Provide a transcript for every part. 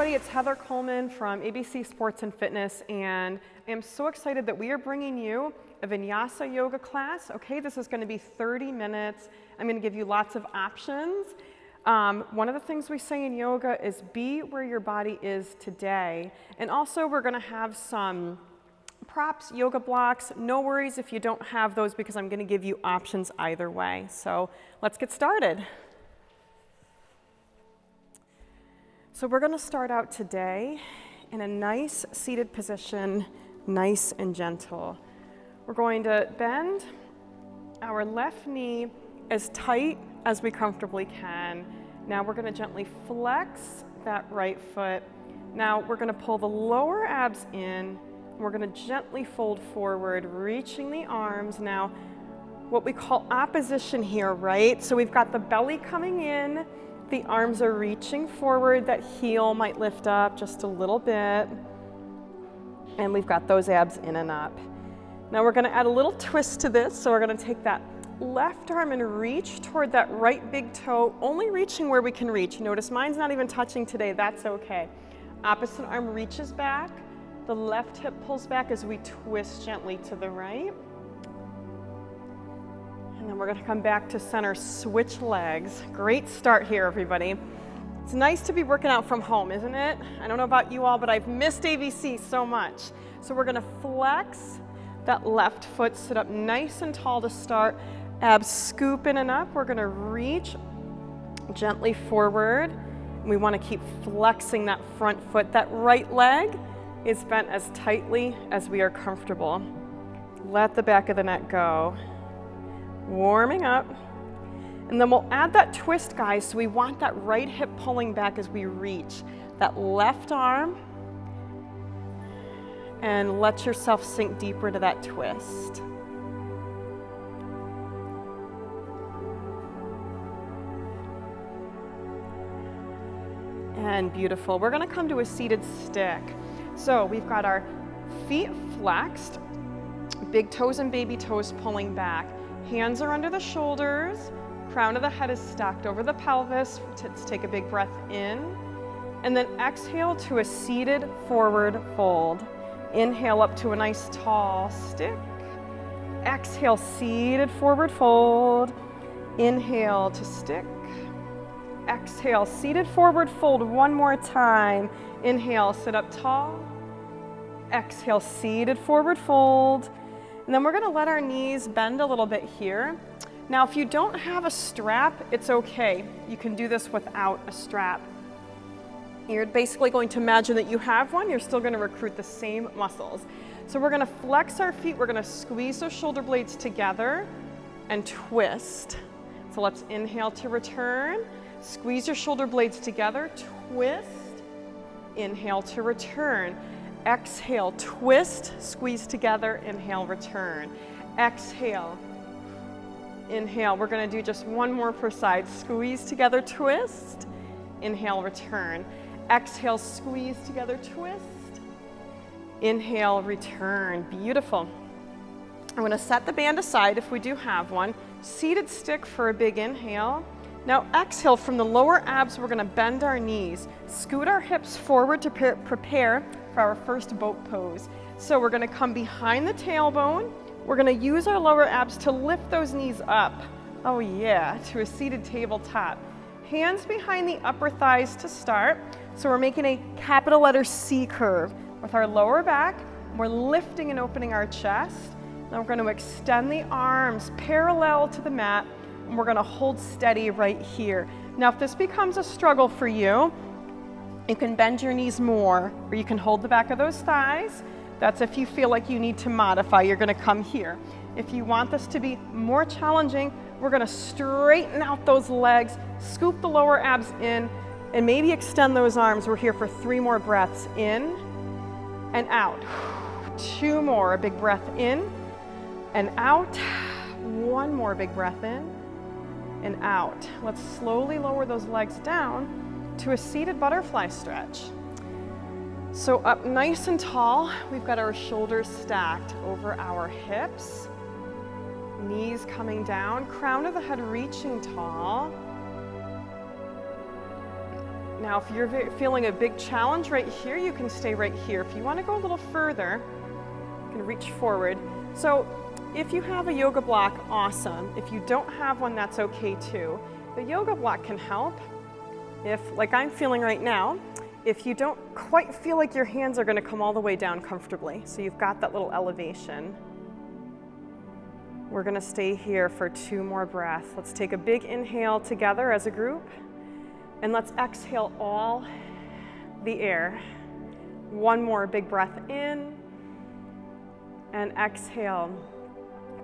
everybody, it's Heather Coleman from ABC Sports and Fitness, and I am so excited that we are bringing you a Vinyasa Yoga class. Okay, this is going to be 30 minutes. I'm going to give you lots of options. One of the things we say in yoga is be where your body is today, and also we're going to have some props, yoga blocks. No worries if you don't have those because I'm going to give you options either way. So let's get started. So we're going to start out today in a nice seated position, nice and gentle. We're going to bend our left knee as tight as we comfortably can. Now we're going to gently flex that right foot. Now we're going to pull the lower abs in. We're going to gently fold forward, reaching the arms. Now, what we call opposition here, right? So we've got the belly coming in. The arms are reaching forward, that heel might lift up just a little bit. And we've got those abs in and up. Now we're gonna add a little twist to this. So we're gonna take that left arm and reach toward that right big toe, only reaching where we can reach. Notice mine's not even touching today, that's okay. Opposite arm reaches back. The left hip pulls back as we twist gently to the right. And then we're going to come back to center, switch legs. Great start here, everybody. It's nice to be working out from home, isn't it? I don't know about you all, but I've missed ABC so much. So we're going to flex that left foot, sit up nice and tall to start. Abs scoop in and up. We're going to reach gently forward. We want to keep flexing that front foot. That right leg is bent as tightly as we are comfortable. Let the back of the neck go. Warming up. And then we'll add that twist, guys. So we want that right hip pulling back as we reach. That left arm. And let yourself sink deeper into that twist. And beautiful. We're going to come to a seated stick. So we've got our feet flexed, big toes and baby toes pulling back. Hands are under the shoulders, crown of the head is stacked over the pelvis. Let's take a big breath in, and then exhale to a seated forward fold. Inhale up to a nice tall stick. Exhale, seated forward fold. Inhale to stick. Exhale, seated forward fold one more time. Inhale, sit up tall. Exhale, seated forward fold. And then we're going to let our knees bend a little bit here. Now, if you don't have a strap, it's okay. You can do this without a strap. You're basically going to imagine that you have one. You're still going to recruit the same muscles. So we're going to flex our feet. We're going to squeeze those shoulder blades together and twist. So let's inhale to return. Squeeze your shoulder blades together, twist. Inhale to return. Exhale, twist, squeeze together, inhale, return. Exhale, inhale. We're going to do just one more per side. Squeeze together, twist, inhale, return. Exhale, squeeze together, twist, inhale, return. Beautiful. I'm going to set the band aside if we do have one. Seated stick for a big inhale. Now exhale, from the lower abs, we're going to bend our knees, scoot our hips forward to prepare for our first boat pose. So we're going to come behind the tailbone. We're going to use our lower abs to lift those knees up. Oh yeah, to a seated tabletop. Hands behind the upper thighs to start. So we're making a capital letter C curve with our lower back. We're lifting and opening our chest. Then we're going to extend the arms parallel to the mat. And we're going to hold steady right here. Now, if this becomes a struggle for you, you can bend your knees more, or you can hold the back of those thighs. That's if you feel like you need to modify. You're going to come here. If you want this to be more challenging, we're going to straighten out those legs, scoop the lower abs in, and maybe extend those arms. We're here for 3 more breaths. In and out. 2 more. A big breath in and out. 1 more big breath in and out. Let's slowly lower those legs down to a seated butterfly stretch. So up nice and tall, we've got our shoulders stacked over our hips, knees coming down, crown of the head reaching tall. Now, if you're feeling a big challenge right here, you can stay right here. If you want to go a little further, you can reach forward. So if you have a yoga block, awesome. If you don't have one, that's okay too. The yoga block can help if, like I'm feeling right now, if you don't quite feel like your hands are going to come all the way down comfortably. So you've got that little elevation. We're going to stay here for 2 more breaths. Let's take a big inhale together as a group. And let's exhale all the air. 1 more big breath in. And exhale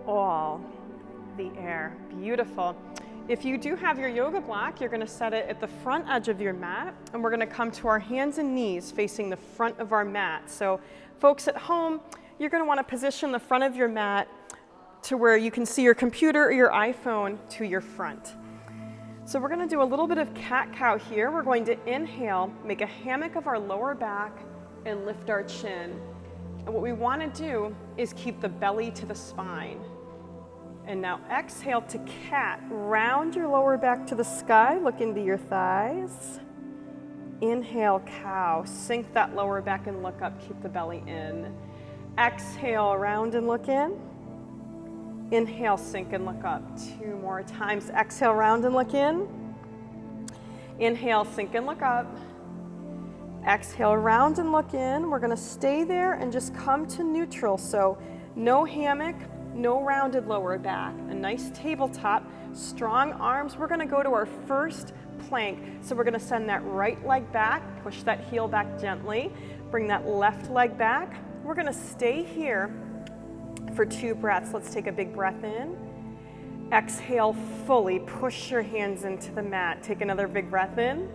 all the air. Beautiful. If you do have your yoga block, you're going to set it at the front edge of your mat, and we're going to come to our hands and knees facing the front of our mat. So folks at home, you're going to want to position the front of your mat to where you can see your computer or your iPhone to your front. So we're going to do a little bit of cat-cow here. We're going to inhale, make a hammock of our lower back, and lift our chin. And what we want to do is keep the belly to the spine. And now exhale to cat. Round your lower back to the sky. Look into your thighs. Inhale, cow. Sink that lower back and look up. Keep the belly in. Exhale, around and look in. Inhale, sink and look up. 2 more times. Exhale, round and look in. Inhale, sink and look up. Exhale, round and look in. We're going to stay there and just come to neutral. So no hammock. No rounded lower back, a nice tabletop, strong arms. We're gonna go to our first plank. So we're gonna send that right leg back, push that heel back gently, bring that left leg back. We're gonna stay here for 2 breaths. Let's take a big breath in. Exhale fully, push your hands into the mat. Take another big breath in.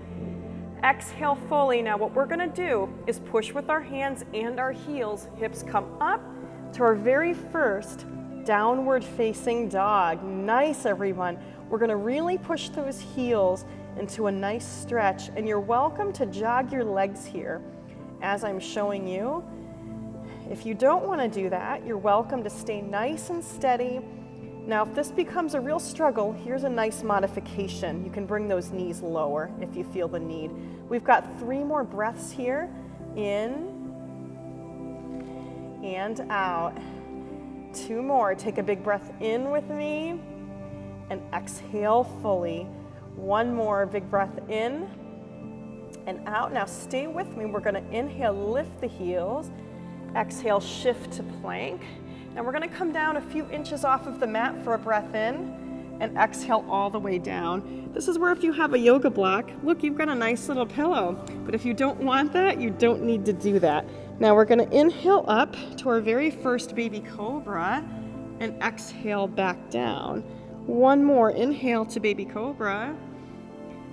Exhale fully. Now what we're gonna do is push with our hands and our heels. Hips come up to our very first downward facing dog. Nice, everyone. We're going to really push those heels into a nice stretch, and you're welcome to jog your legs here as I'm showing you. If you don't want to do that, you're welcome to stay nice and steady. Now, if this becomes a real struggle, here's a nice modification. You can bring those knees lower if you feel the need. We've got 3 more breaths here. In and out. 2 more. Take a big breath in with me and exhale fully. 1 more big breath in and out. Now stay with me. We're going to inhale, lift the heels. Exhale, shift to plank. Now we're going to come down a few inches off of the mat for a breath in and exhale all the way down. This is where if you have a yoga block, look, you've got a nice little pillow. But if you don't want that, you don't need to do that. Now we're going to inhale up to our very first baby cobra and exhale back down. 1 more. Inhale to baby cobra.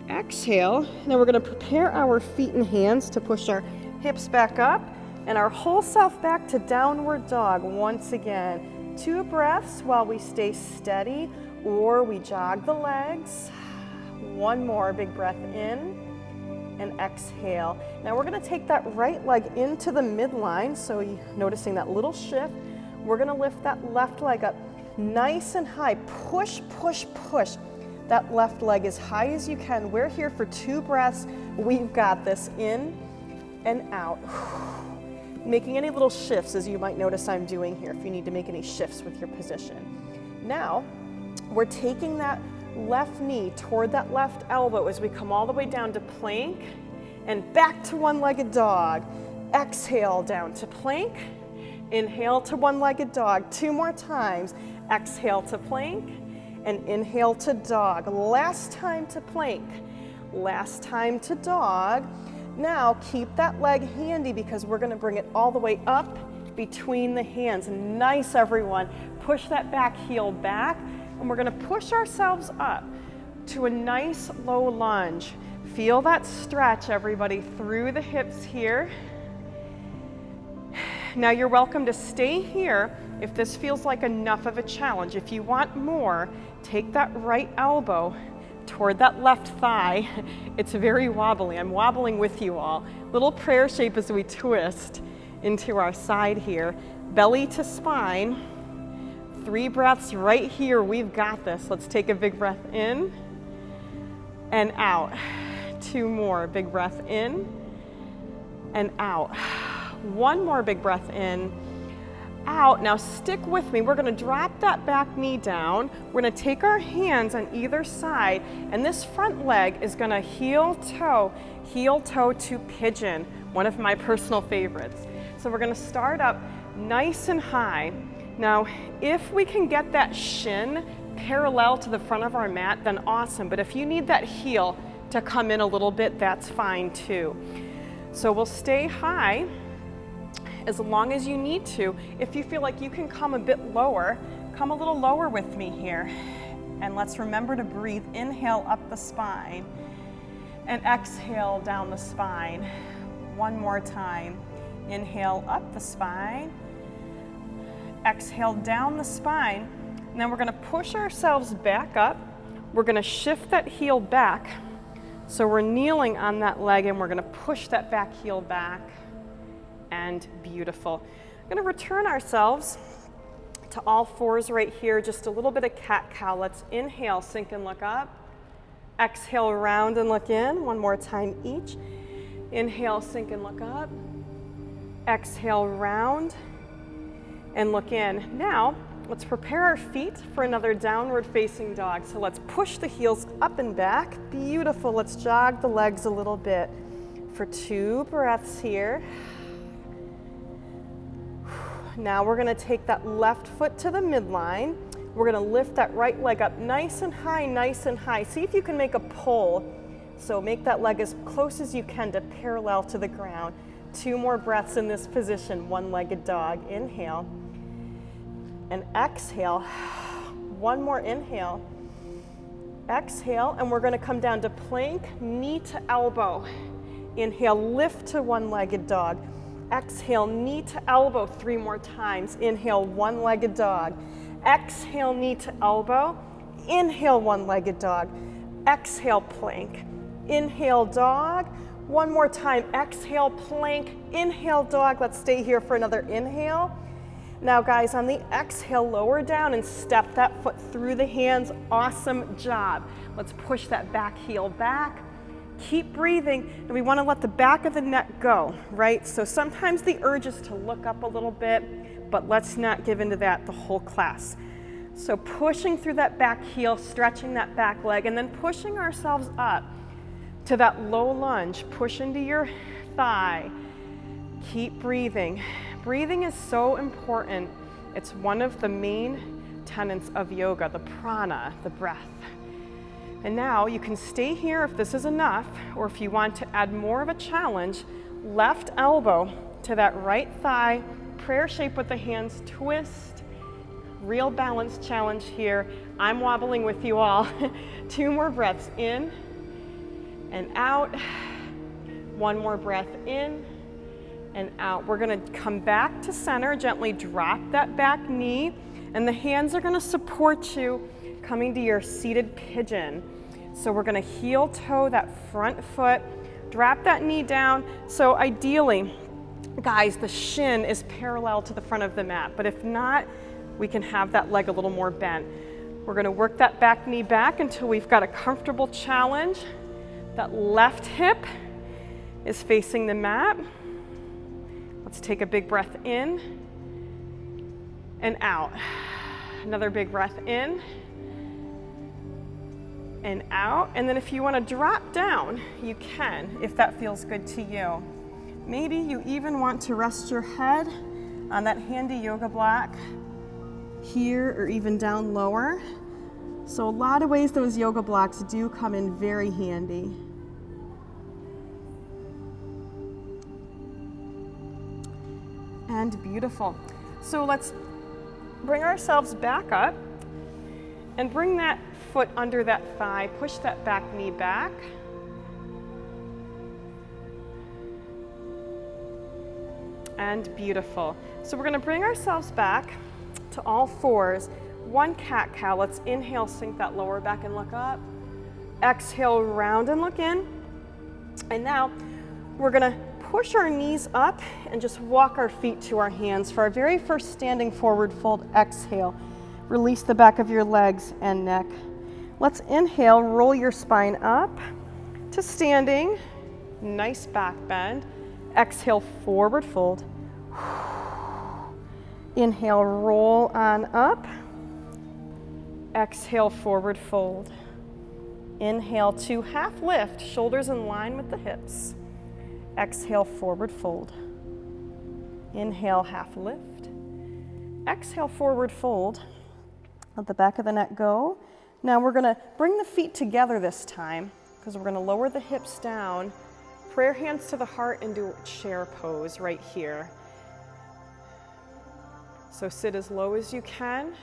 Exhale. Now we're going to prepare our feet and hands to push our hips back up and our whole self back to downward dog once again. 2 breaths while we stay steady or we jog the legs. 1 more big breath in and exhale. Now we're going to take that right leg into the midline, so you're noticing that little shift. We're going to lift that left leg up nice and high. Push, push, push that left leg as high as you can. We're here for 2 breaths. We've got this. In and out. Making any little shifts, as you might notice I'm doing here, if you need to make any shifts with your position. Now we're taking that left knee toward that left elbow as we come all the way down to plank and back to one-legged dog. Exhale down to plank. Inhale to one-legged dog. 2 more times. Exhale to plank and inhale to dog. Last time to plank. Last time to dog. Now keep that leg handy because we're going to bring it all the way up between the hands. Nice, everyone. Push that back heel back. And we're going to push ourselves up to a nice low lunge. Feel that stretch, everybody, through the hips here. Now you're welcome to stay here if this feels like enough of a challenge. If you want more, take that right elbow toward that left thigh. It's very wobbly. I'm wobbling with you all. Little prayer shape as we twist into our side here. Belly to spine. 3 breaths right here. We've got this. Let's take a big breath in and out. 2 more. Big breath in and out. 1 more big breath in, out. Now stick with me. We're going to drop that back knee down. We're going to take our hands on either side, and this front leg is going to heel toe to pigeon, one of my personal favorites. So we're going to start up nice and high. Now, if we can get that shin parallel to the front of our mat, then awesome. But if you need that heel to come in a little bit, that's fine too. So we'll stay high as long as you need to. If you feel like you can come a bit lower, come a little lower with me here. And let's remember to breathe. Inhale up the spine and exhale down the spine. 1 more time. Inhale up the spine, exhale down the spine. And then we're going to push ourselves back up. We're going to shift that heel back. So we're kneeling on that leg and we're going to push that back heel back. And beautiful. We're going to return ourselves to all fours right here. Just a little bit of cat-cow. Let's inhale, sink and look up. Exhale, round and look in. 1 more time each. Inhale, sink and look up. Exhale, round and look in. Now, let's prepare our feet for another downward facing dog. So let's push the heels up and back. Beautiful. Let's jog the legs a little bit for 2 breaths here. Now we're going to take that left foot to the midline. We're going to lift that right leg up nice and high, nice and high. See if you can make a pull. So make that leg as close as you can to parallel to the ground. 2 more breaths in this position, one-legged dog. Inhale and exhale. 1 more inhale. Exhale, and we're going to come down to plank, knee to elbow. Inhale, lift to one-legged dog. Exhale, knee to elbow 3 more times. Inhale, one-legged dog. Exhale, knee to elbow. Inhale, one-legged dog. Exhale, plank. Inhale, dog. 1 more time. Exhale, plank. Inhale, dog. Let's stay here for another inhale. Now, guys, on the exhale, lower down and step that foot through the hands. Awesome job. Let's push that back heel back. Keep breathing, and we want to let the back of the neck go, right? So sometimes the urge is to look up a little bit, but let's not give into that the whole class. So pushing through that back heel, stretching that back leg, and then pushing ourselves up to that low lunge. Push into your thigh. Keep breathing. Breathing is so important. It's one of the main tenets of yoga, the prana, the breath. And now you can stay here if this is enough, or if you want to add more of a challenge, left elbow to that right thigh, prayer shape with the hands, twist, real balance challenge here. I'm wobbling with you all. 2 more breaths in and out. 1 more breath in and out. We're going to come back to center, gently drop that back knee, and the hands are going to support you coming to your seated pigeon. So we're going to heel toe that front foot, drop that knee down. So ideally, guys, the shin is parallel to the front of the mat, but if not, we can have that leg a little more bent. We're going to work that back knee back until we've got a comfortable challenge. That left hip is facing the mat. Let's take a big breath in and out. Another big breath in and out. And then if you want to drop down, you can, if that feels good to you. Maybe you even want to rest your head on that handy yoga block here or even down lower. So a lot of ways those yoga blocks do come in very handy. And beautiful. So let's bring ourselves back up and bring that foot under that thigh, push that back knee back. And beautiful. So we're going to bring ourselves back to all fours. 1 cat-cow. Let's inhale, sink that lower back and look up. Exhale, round and look in. And now we're going to push our knees up and just walk our feet to our hands for our very first standing forward fold. Exhale. Release the back of your legs and neck. Let's inhale, roll your spine up to standing. Nice back bend. Exhale, forward fold. Inhale, roll on up. Exhale, forward fold. Inhale to half lift, shoulders in line with the hips. Exhale, forward fold. Inhale, half lift. Exhale, forward fold. Let the back of the neck go. Now we're gonna bring the feet together this time because we're gonna lower the hips down, prayer hands to the heart, and do chair pose right here. So sit as low as you can,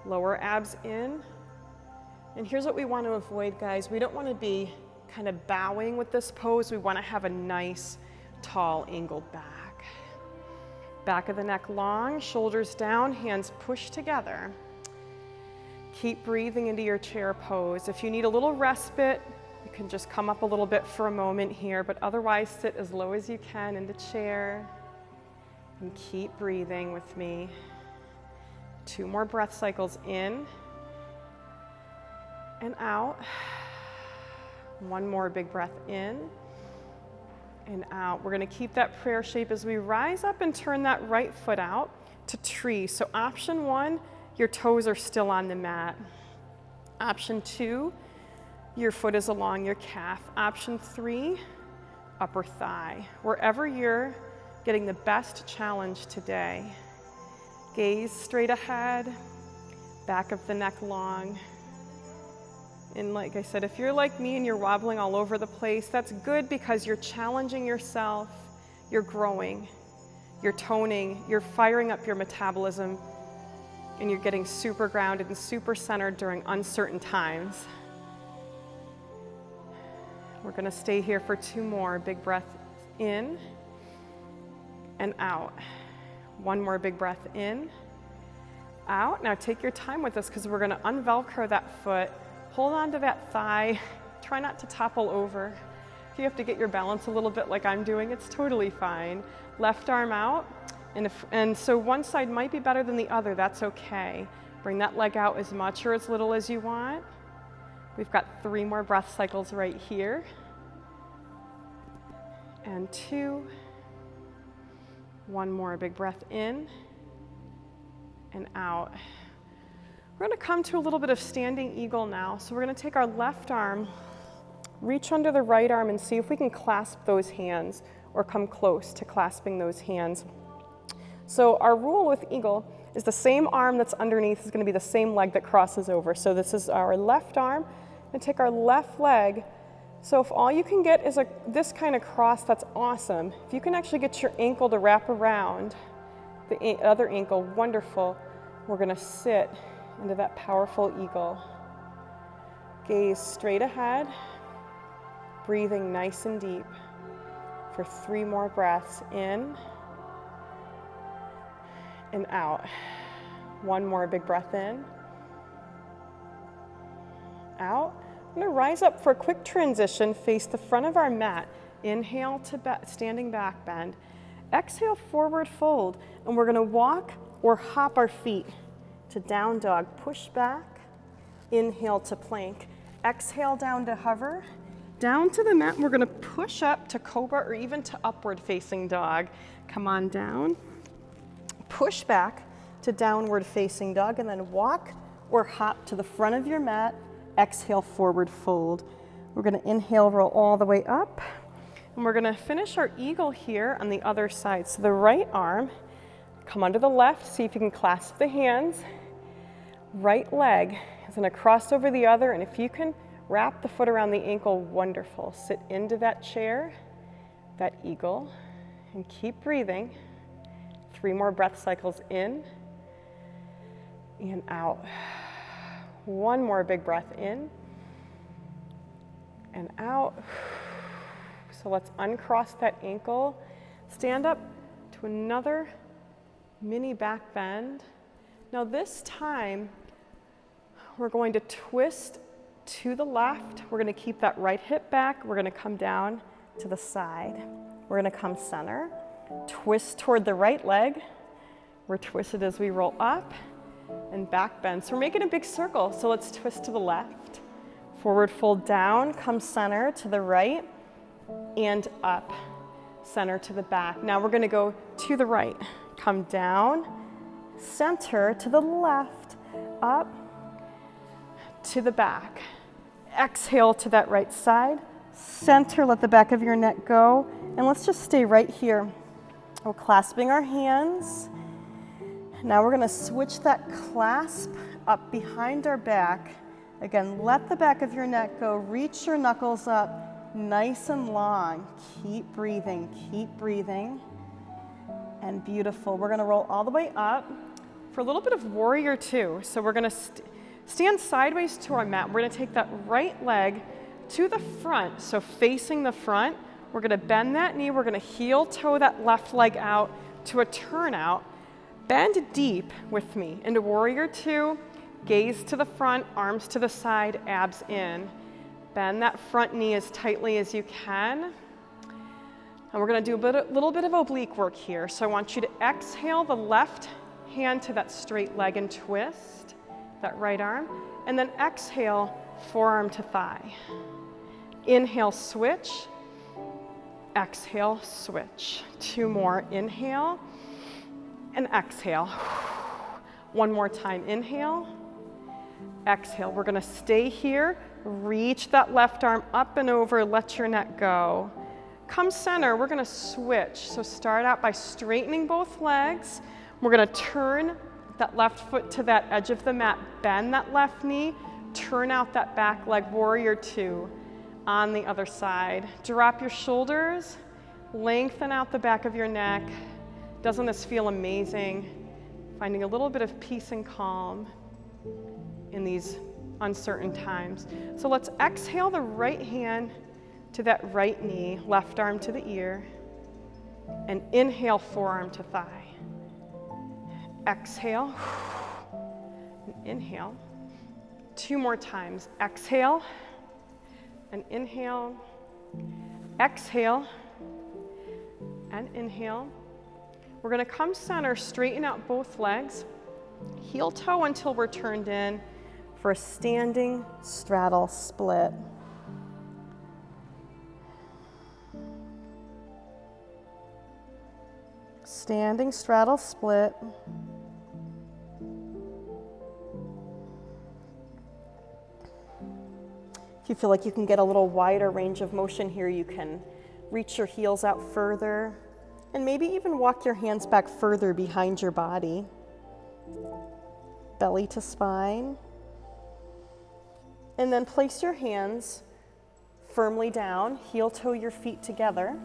lower abs in. And here's what we want to avoid, guys. We don't want to be kind of bowing with this pose. We want to have a nice, tall, angled back. Back of the neck long, shoulders down, hands pushed together. Keep breathing into your chair pose. If you need a little respite, you can just come up a little bit for a moment here, but otherwise sit as low as you can in the chair. And keep breathing with me. 2 more breath cycles in and out. 1 more big breath in and out. We're going to keep that prayer shape as we rise up and turn that right foot out to tree. So option 1, your toes are still on the mat. Option 2, your foot is along your calf. Option 3, upper thigh. Wherever you're getting the best challenge today. Gaze straight ahead, back of the neck long. And like I said, if you're like me and you're wobbling all over the place, that's good because you're challenging yourself, you're growing, you're toning, you're firing up your metabolism, and you're getting super grounded and super centered during uncertain times. We're gonna stay here for 2 more. Big breath in and out. 1 more big breath in, out. Now take your time with this because we're gonna unvelcro that foot. Hold on to that thigh. Try not to topple over. If you have to get your balance a little bit like I'm doing, it's totally fine. Left arm out. And so one side might be better than the other. That's okay. Bring that leg out as much or as little as you want. We've got 3 more breath cycles right here. And 2. 1 more big breath in and out. We're going to come to a little bit of standing eagle now. So we're going to take our left arm, reach under the right arm, and see if we can clasp those hands or come close to clasping those hands. So our rule with eagle is the same arm that's underneath is going to be the same leg that crosses over. So this is our left arm, and take our left leg. So if all you can get is this kind of cross, that's awesome. If you can actually get your ankle to wrap around the other ankle, wonderful. We're going to sit into that powerful eagle. Gaze straight ahead, breathing nice and deep for 3 more breaths in and out. 1 more big breath in, out. I'm going to rise up for a quick transition, face the front of our mat. Inhale to standing back bend. Exhale, forward fold. And we're going to walk or hop our feet to down dog. Push back. Inhale to plank. Exhale down to hover. Down to the mat. We're going to push up to cobra or even to upward facing dog. Come on down. Push back to downward facing dog and then walk or hop to the front of your mat. Exhale, forward fold. We're going to inhale, roll all the way up. And we're going to finish our eagle here on the other side. So the right arm, come under the left, see if you can clasp the hands. Right leg is going to cross over the other, and if you can wrap the foot around the ankle, wonderful. Sit into that chair, that eagle, and keep breathing. 3 more breath cycles in and out. 1 more big breath in and out. So let's uncross that ankle. Stand up to another mini back bend. Now this time, we're going to twist to the left. We're going to keep that right hip back. We're going to come down to the side. We're going to come center. Twist toward the right leg. We're twisted as we roll up and back bend. So we're making a big circle. So let's twist to the left. Forward fold down, come center to the right and up, center to the back. Now we're gonna go to the right. Come down, center to the left, up to the back. Exhale to that right side, center, let the back of your neck go, and let's just stay right here. We're clasping our hands. Now we're gonna switch that clasp up behind our back. Again, let the back of your neck go, reach your knuckles up, nice and long. Keep breathing, and beautiful. We're gonna roll all the way up for a little bit of warrior two. So we're gonna stand sideways to our mat. We're gonna take that right leg to the front, so facing the front. We're gonna bend that knee, we're gonna heel toe that left leg out to a turnout. Bend deep with me into warrior two, gaze to the front, arms to the side, abs in. Bend that front knee as tightly as you can. And we're gonna do a little bit of oblique work here. So I want you to exhale the left hand to that straight leg and twist that right arm. And then exhale, forearm to thigh. Inhale, switch. Exhale, switch. Two more, inhale and exhale. One more time, inhale, exhale. We're gonna stay here, reach that left arm up and over, let your neck go. Come center, we're gonna switch. So start out by straightening both legs. We're gonna turn that left foot to that edge of the mat, bend that left knee, turn out that back leg, warrior two on the other side. Drop your shoulders, lengthen out the back of your neck. Doesn't this feel amazing? Finding a little bit of peace and calm in these uncertain times. So let's exhale the right hand to that right knee, left arm to the ear, and inhale, forearm to thigh. Exhale, and inhale. Two more times. Exhale, and inhale. Exhale, and inhale. We're gonna come center, straighten out both legs, heel toe until we're turned in for a standing straddle split. Standing straddle split. If you feel like you can get a little wider range of motion here, you can reach your heels out further and maybe even walk your hands back further behind your body. Belly to spine. And then place your hands firmly down, heel toe your feet together.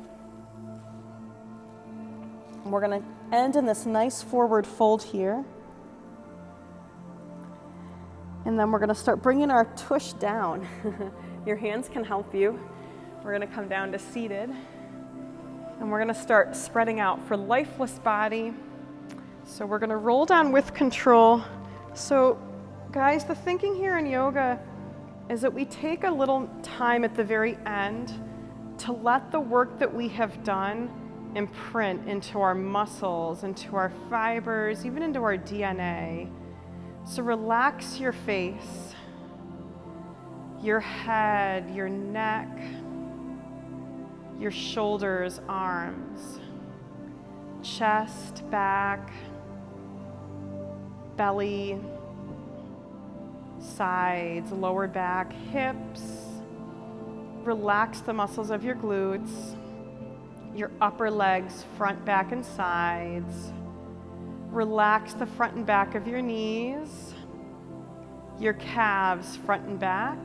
And we're gonna end in this nice forward fold here. And then we're gonna start bringing our tush down. Your hands can help you. We're gonna come down to seated. And we're gonna start spreading out for lifeless body. So we're gonna roll down with control. So guys, the thinking here in yoga is that we take a little time at the very end to let the work that we have done imprint into our muscles, into our fibers, even into our DNA. So relax your face, your head, your neck, your shoulders, arms, chest, back, belly, sides, lower back, hips. Relax the muscles of your glutes, your upper legs, front, back, and sides. Relax the front and back of your knees, your calves, front and back,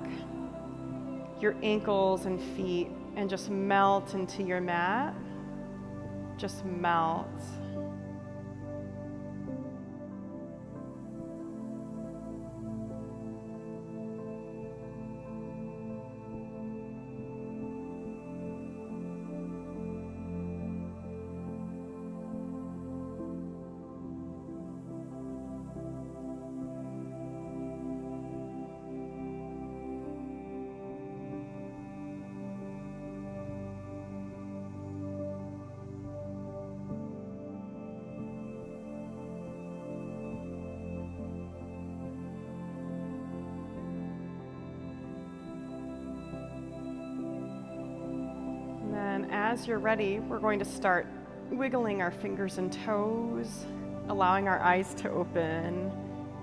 your ankles and feet, and just melt into your mat. Just melt. as you're ready, we're going to start wiggling our fingers and toes, allowing our eyes to open,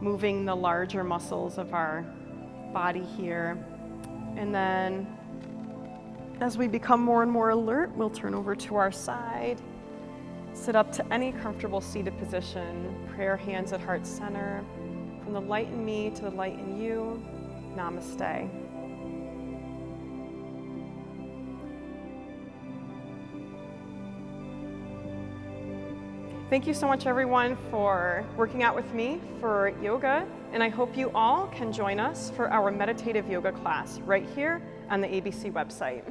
moving the larger muscles of our body here. And then as we become more and more alert, we'll turn over to our side, sit up to any comfortable seated position, prayer hands at heart center. From the light in me to the light in you, namaste. Thank you so much, everyone, for working out with me for yoga, and I hope you all can join us for our meditative yoga class right here on the ABC website.